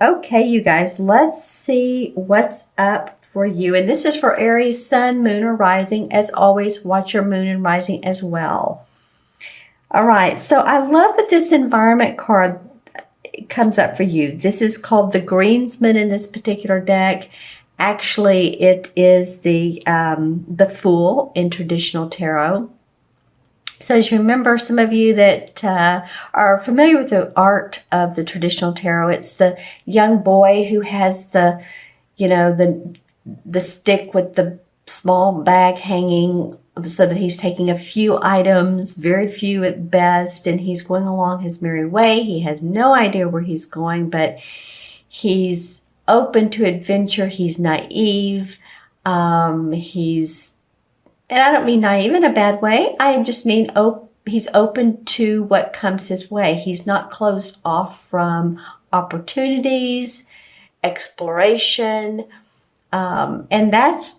Okay, you guys, let's see what's up for you. And this is for Aries, Sun, Moon, or Rising. As always, watch your Moon and Rising as well. All right, so I love that this environment card comes up for you. This is called the Greensman in this particular deck. Actually, it is the Fool in traditional tarot. So as you remember, some of you that are familiar with the art of the traditional tarot, it's the young boy who has the, the stick with the small bag hanging so that he's taking a few items, very few at best, and he's going along his merry way. He has no idea where he's going, but he's open to adventure. He's naive. And I don't mean naive in a bad way. I just mean he's open to what comes his way. He's not closed off from opportunities, exploration, and that's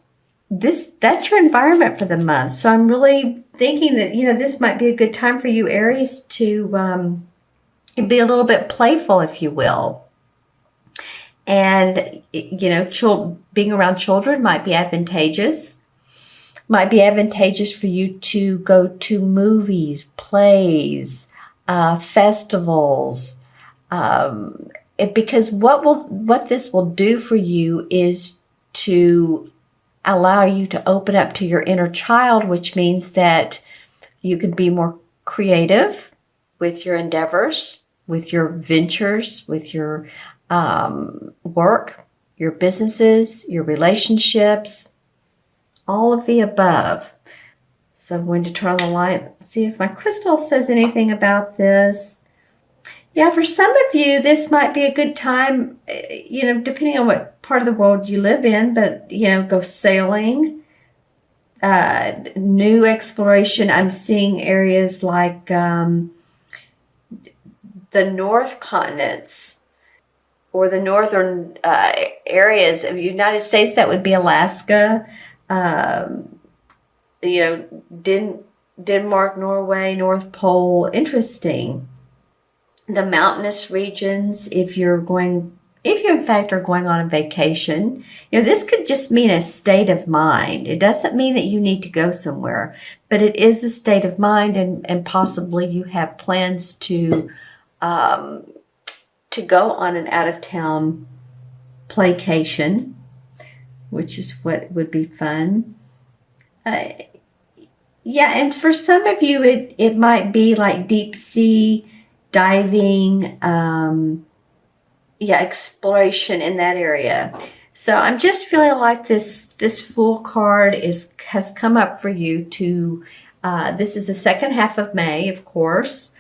your environment for the month. So I'm really thinking that this might be a good time for you, Aries, to be a little bit playful, if you will. And being around children might be advantageous. Might be advantageous for you to go to movies, plays, festivals, because what this will do for you is to allow you to open up to your inner child, which means that you can be more creative with your endeavors, with your ventures, with your work, your businesses, your relationships, all of the above. So I'm going to turn on the light, see if my crystal says anything about this. Yeah, for some of you, this might be a good time, depending on what part of the world you live in, but, go sailing, new exploration. I'm seeing areas like the North continents or the northern areas of the United States. That would be Alaska, Denmark, Norway, North Pole. Interesting. The mountainous regions, if you in fact are going on a vacation, this could just mean a state of mind. It doesn't mean that you need to go somewhere, but it is a state of mind, and possibly you have plans to go on an out-of-town playcation, which is what would be fun. Yeah, and for some of you, it might be like deep sea diving, exploration in that area. So I'm just feeling like this Fool card has come up for you to, this is the second half of May, of course,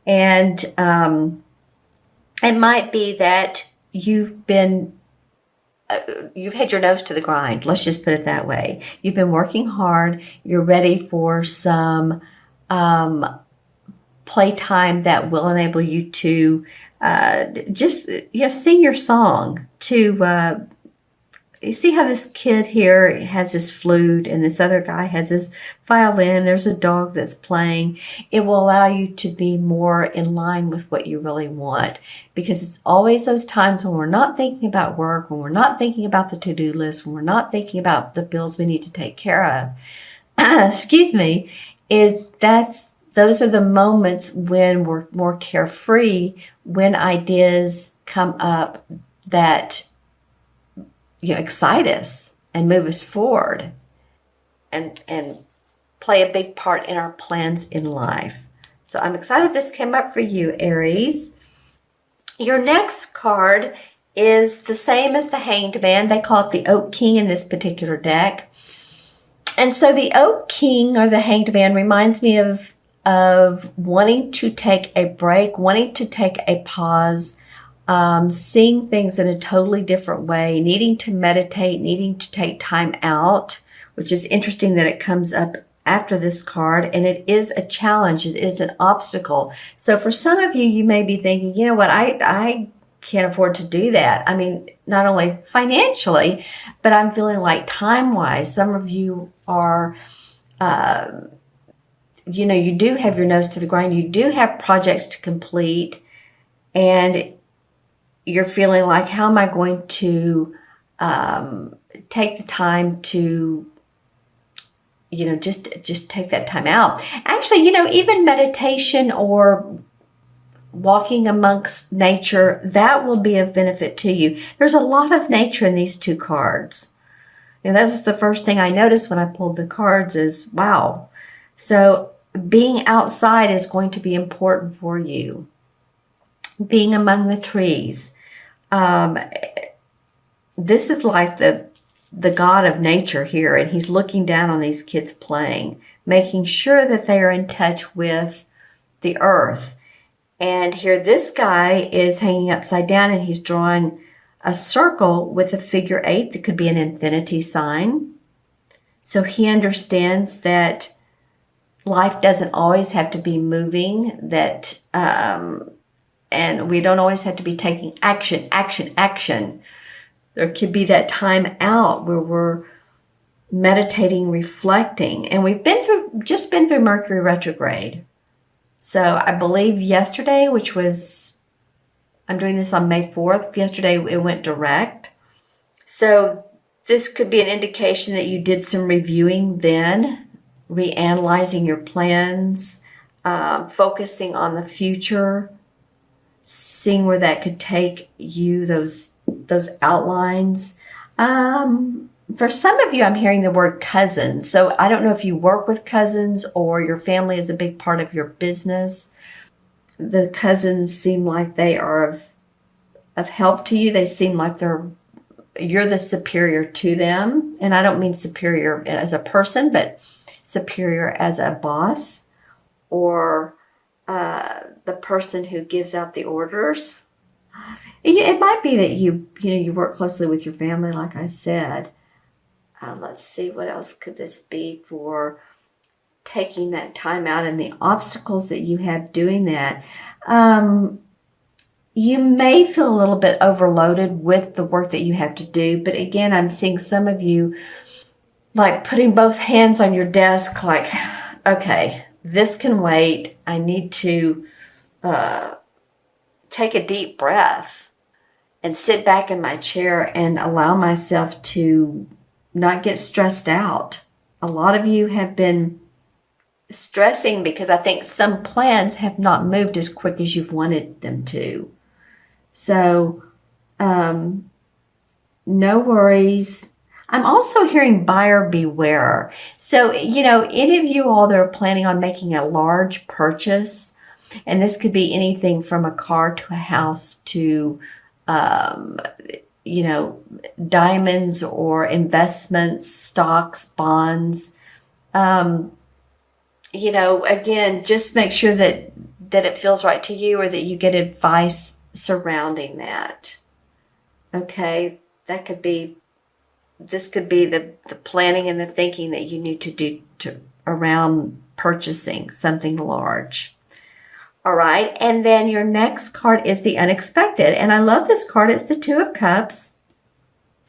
and it might be that you've had your nose to the grind. Let's just put it that way. You've been working hard. You're ready for some playtime that will enable you to just sing your song. To you see how this kid here has his flute and this other guy has his violin. There's a dog that's playing. It will allow you to be more in line with what you really want, because it's always those times when we're not thinking about work, when we're not thinking about the to-do list, when we're not thinking about the bills we need to take care of. Excuse me. Those are the moments when we're more carefree, when ideas come up that excite us and move us forward and play a big part in our plans in life. So I'm excited this came up for you, Aries. Your next card is the same as the Hanged Man. They call it the Oak King in this particular deck. And so the Oak King or the Hanged Man reminds me of wanting to take a break, wanting to take a pause, seeing things in a totally different way, needing to meditate, needing to take time out, which is interesting that it comes up after this card. And it is a challenge. It is an obstacle. So for some of you, you may be thinking, you know what, I can't afford to do that. I mean, not only financially, but I'm feeling like time-wise. Some of you are, you do have your nose to the grind. You do have projects to complete. And you're feeling like, how am I going to take the time to, just take that time out. Actually, even meditation or walking amongst nature, that will be of benefit to you. There's a lot of nature in these two cards. That was the first thing I noticed when I pulled the cards is, wow. So being outside is going to be important for you. Being among the trees. This is like the God of nature here, and he's looking down on these kids playing, making sure that they are in touch with the earth. And here this guy is hanging upside down, and he's drawing a circle with a figure 8 that could be an infinity sign. So he understands that life doesn't always have to be moving, that and we don't always have to be taking action, action, action. There could be that time out where we're meditating, reflecting. And we've just been through Mercury retrograde. So I believe yesterday, which was, I'm doing this on May 4th. Yesterday it went direct. So this could be an indication that you did some reviewing then, reanalyzing your plans, focusing on the future, seeing where that could take you, those outlines. For some of you, I'm hearing the word cousins. So I don't know if you work with cousins or your family is a big part of your business. The cousins seem like they are of help to you. They seem like you're the superior to them. And I don't mean superior as a person, but superior as a boss or the person who gives out the orders. It might be that you work closely with your family, like I said. Let's see, what else could this be for taking that time out and the obstacles that you have doing that. You may feel a little bit overloaded with the work that you have to do. But again, I'm seeing some of you like putting both hands on your desk like, okay, this can wait. I need to take a deep breath and sit back in my chair and allow myself to not get stressed out. A lot of you have been stressing because I think some plans have not moved as quick as you've wanted them to. So, no worries. I'm also hearing buyer beware. So, any of you all that are planning on making a large purchase, and this could be anything from a car to a house to, diamonds or investments, stocks, bonds. Again, just make sure that it feels right to you or that you get advice surrounding that. Okay, this could be the planning and the thinking that you need to do around purchasing something large. All right, and then your next card is the unexpected. And I love this card. It's the Two of Cups.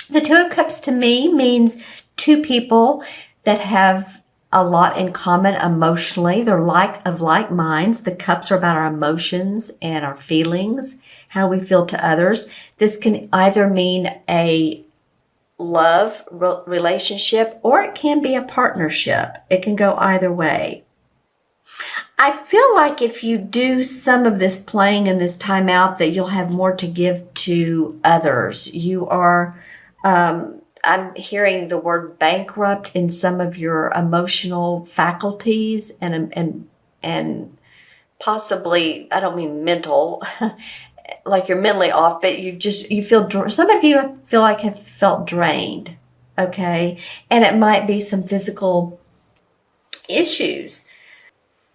The Two of Cups to me means two people that have a lot in common emotionally. They're of like minds. The cups are about our emotions and our feelings, how we feel to others. This can either mean a love relationship or it can be a partnership. It can go either way. I feel like if you do some of this playing and this time out, that you'll have more to give to others. You are, I'm hearing the word bankrupt in some of your emotional faculties and possibly, I don't mean mental, like you're mentally off, but you feel, some of you feel like have felt drained. Okay. And it might be some physical issues.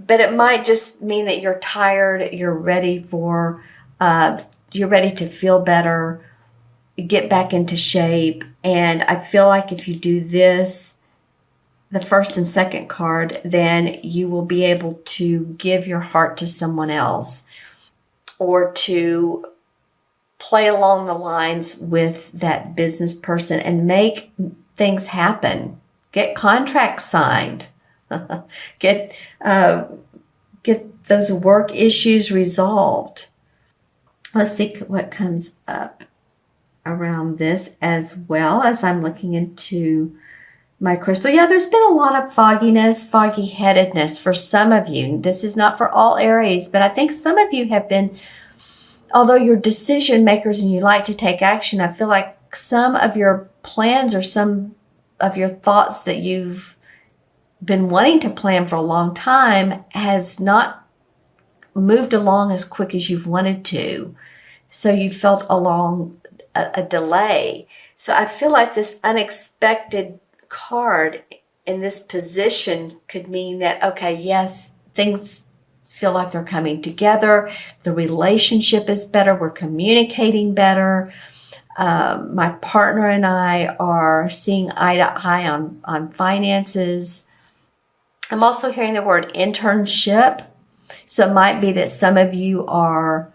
But it might just mean that you're tired, you're ready to feel better, get back into shape. And I feel like if you do this, the first and second card, then you will be able to give your heart to someone else or to play along the lines with that business person and make things happen. Get contracts signed. Get those work issues resolved. Let's see what comes up around this as well as I'm looking into my crystal. Yeah, there's been a lot of fogginess, foggy-headedness for some of you. This is not for all Aries, but I think some of you have been, although you're decision makers and you like to take action, I feel like some of your plans or some of your thoughts that you've been wanting to plan for a long time has not moved along as quick as you've wanted to. So you felt a delay. So I feel like this unexpected card in this position could mean that, okay, yes, things feel like they're coming together. The relationship is better. We're communicating better. My partner and I are seeing eye to eye on finances. I'm also hearing the word internship. So it might be that some of you are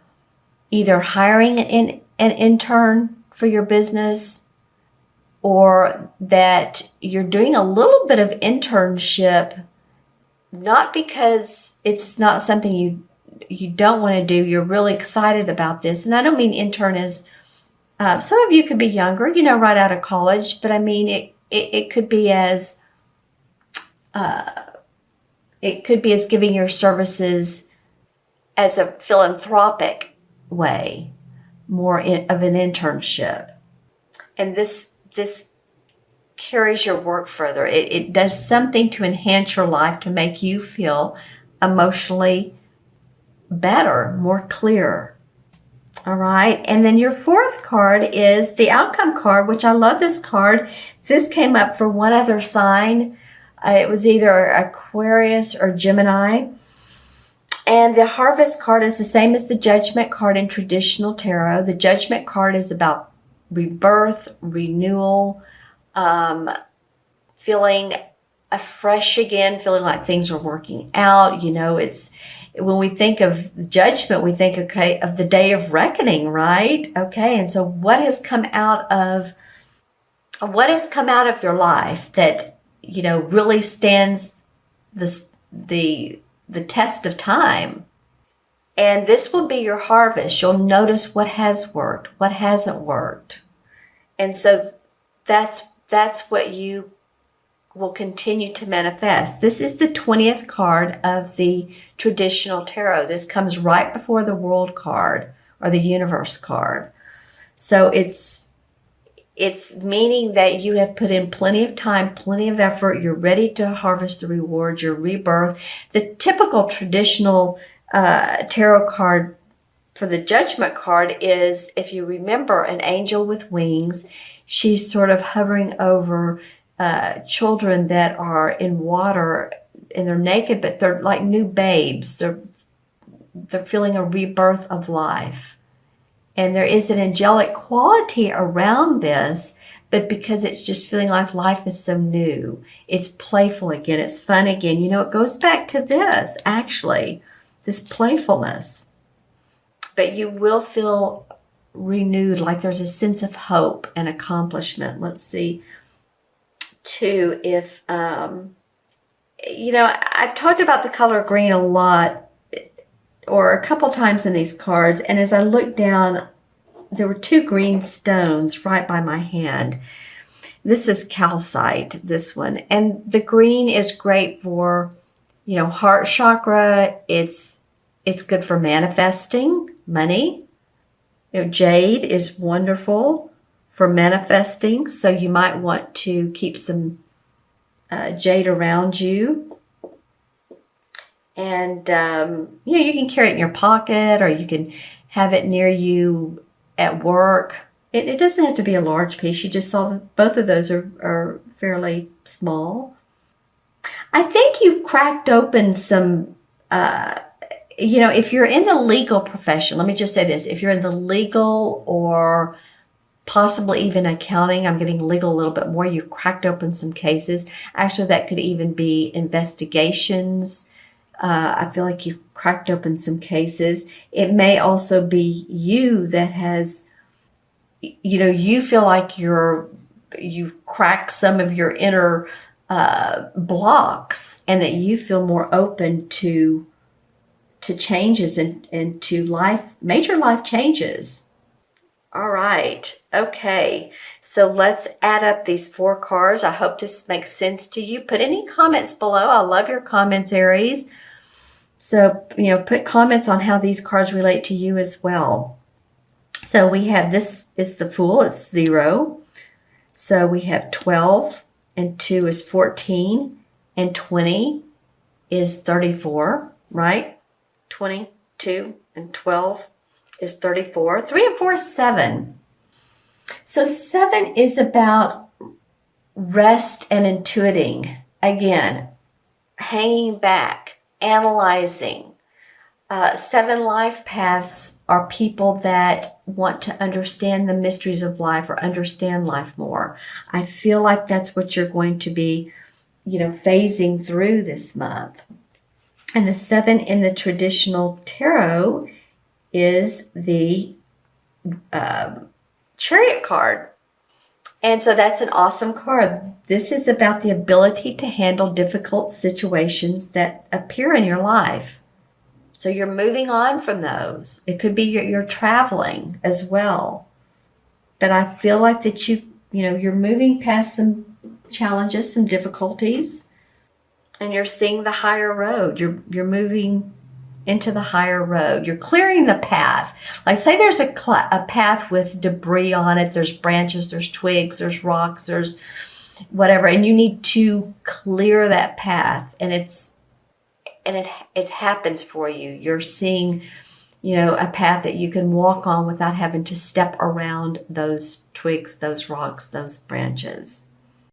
either hiring an intern for your business, or that you're doing a little bit of internship, not because it's not something you don't want to do. You're really excited about this. And I don't mean intern as, some of you could be younger, right out of college, but I mean, it could be as, giving your services as a philanthropic way, more of an internship. And this carries your work further. It does something to enhance your life, to make you feel emotionally better, more clear. All right. And then your fourth card is the outcome card, which I love this card. This came up for one other sign. It was either Aquarius or Gemini. And the harvest card is the same as the judgment card in traditional tarot. The judgment card is about rebirth, renewal, feeling afresh again, feeling like things are working out. It's when we think of judgment, we think, okay, of the day of reckoning, right? Okay. And so what has come out of your life that, really stands the test of time? And this will be your harvest. You'll notice what has worked, what hasn't worked. And so that's what you will continue to manifest. This is the 20th card of the traditional tarot. This comes right before the World card or the Universe card. So it's meaning that you have put in plenty of time, plenty of effort. You're ready to harvest the rewards, your rebirth. The typical traditional tarot card for the judgment card is, if you remember, an angel with wings. She's sort of hovering over children that are in water and they're naked, but they're like new babes. They're feeling a rebirth of life. And there is an angelic quality around this, but because it's just feeling like life is so new, it's playful again, it's fun again. It goes back to this, actually, this playfulness. But you will feel renewed, like there's a sense of hope and accomplishment. Let's see, too, if, I've talked about the color green a lot, or a couple times in these cards, and as I looked down, there were two green stones right by my hand. This is calcite, this one, and the green is great for, heart chakra. It's good for manifesting money. Jade is wonderful for manifesting, so you might want to keep some jade around you. And, you can carry it in your pocket, or you can have it near you at work. It doesn't have to be a large piece. You just saw that both of those are fairly small. I think you've cracked open some, if you're in the legal profession, let me just say this. If you're in the legal or possibly even accounting, I'm getting legal a little bit more, you've cracked open some cases. Actually, that could even be investigations. I feel like you've cracked open some cases. It may also be you that has, you feel like you've cracked some of your inner blocks, and that you feel more open to to changes and to major life changes. All right. Okay. So let's add up these 4 cards. I hope this makes sense to you. Put any comments below. I love your comments, Aries. So, put comments on how these cards relate to you as well. So we have, this is the Fool. It's 0. So we have 12 and 2 is 14 and 20 is 34, right? 22 and 12 is 34. 3 and 4 is 7. So 7 is about rest and intuiting. Again, hanging back, analyzing. 7 life paths are people that want to understand the mysteries of life or understand life more. I feel like that's what you're going to be, phasing through this month. And the 7 in the traditional tarot is the Chariot card. And so that's an awesome card. This is about the ability to handle difficult situations that appear in your life. So you're moving on from those. It could be you're traveling as well. But I feel like that you're moving past some challenges, some difficulties, and you're seeing the higher road. You're moving into the higher road. You're clearing the path. Like, say there's a path with debris on it. There's branches, there's twigs, there's rocks, there's whatever, and you need to clear that path. And it happens for you. You're seeing, a path that you can walk on without having to step around those twigs, those rocks, those branches.